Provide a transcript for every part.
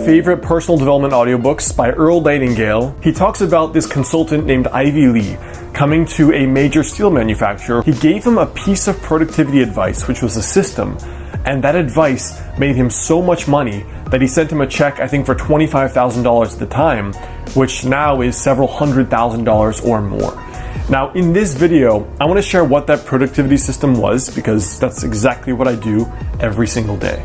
favorite personal development audiobooks by Earl Nightingale. He talks about this consultant named Ivy Lee coming to a major steel manufacturer. He gave him a piece of productivity advice, which was a system, and that advice made him so much money that he sent him a check, I think, for $25,000 at the time, which now is several $100,000 or more. Now, in this video, I want to share what that productivity system was, because that's exactly what I do every single day.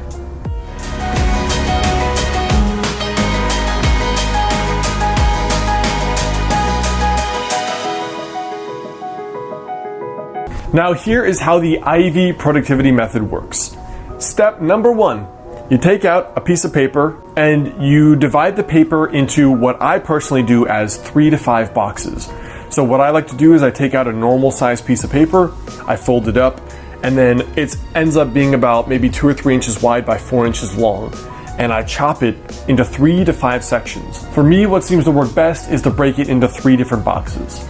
Now, here is how the Ivy productivity method works. Step number 1, you take out a piece of paper and you divide the paper into what I personally do as 3 to 5 boxes. So what I like to do is I take out a normal size piece of paper, I fold it up, and then it ends up being about maybe 2 or 3 inches wide by 4 inches long. And I chop it into 3 to 5 sections. For me, what seems to work best is to break it into 3 different boxes.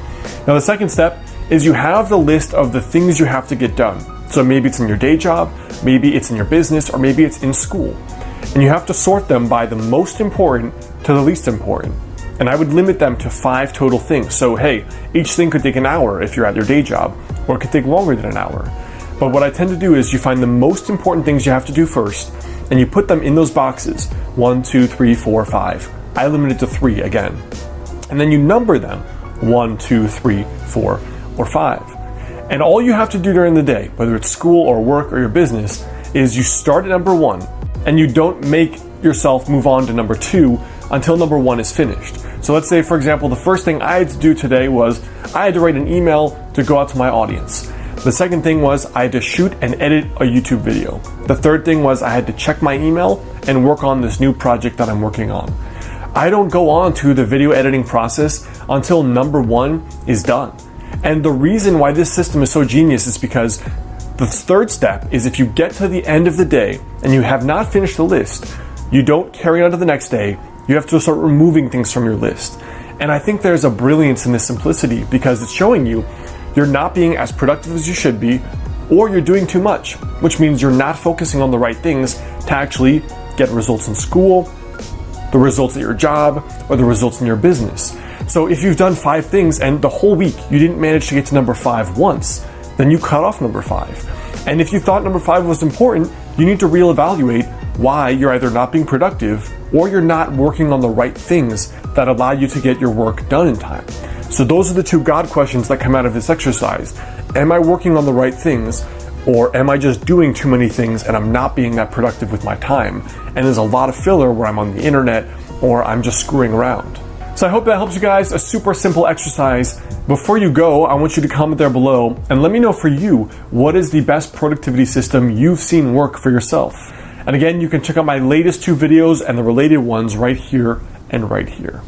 Now, the second step is you have the list of the things you have to get done. So maybe it's in your day job, maybe it's in your business, or maybe it's in school. And you have to sort them by the most important to the least important. And I would limit them to 5 total things. So hey, each thing could take an hour if you're at your day job, or it could take longer than an hour. But what I tend to do is you find the most important things you have to do first, and you put them in those boxes, 1, 2, 3, 4, 5. I limit it to 3 again. And then you number them, 1, 2, 3, 4, or 5. And all you have to do during the day, whether it's school or work or your business, is you start at number 1 and you don't make yourself move on to number 2 until number 1 is finished. So let's say, for example, the first thing I had to do today was I had to write an email to go out to my audience. The second thing was I had to shoot and edit a YouTube video. The third thing was I had to check my email and work on this new project that I'm working on. I don't go on to the video editing process until number 1 is done. And the reason why this system is so genius is because the third step is if you get to the end of the day and you have not finished the list, you don't carry on to the next day. You have to start removing things from your list. And I think there's a brilliance in this simplicity because it's showing you you're not being as productive as you should be, or you're doing too much, which means you're not focusing on the right things to actually get results in school, the results at your job, or the results in your business. So if you've done 5 things and the whole week you didn't manage to get to number 5 once, then you cut off number 5. And if you thought number 5 was important, you need to reevaluate why you're either not being productive or you're not working on the right things that allow you to get your work done in time. So those are the 2 God questions that come out of this exercise. Am I working on the right things, or am I just doing too many things and I'm not being that productive with my time? And there's a lot of filler where I'm on the internet or I'm just screwing around. So I hope that helps you guys. A super simple exercise. Before you go, I want you to comment there below and let me know for you, what is the best productivity system you've seen work for yourself? And again, you can check out my latest 2 videos and the related ones right here and right here.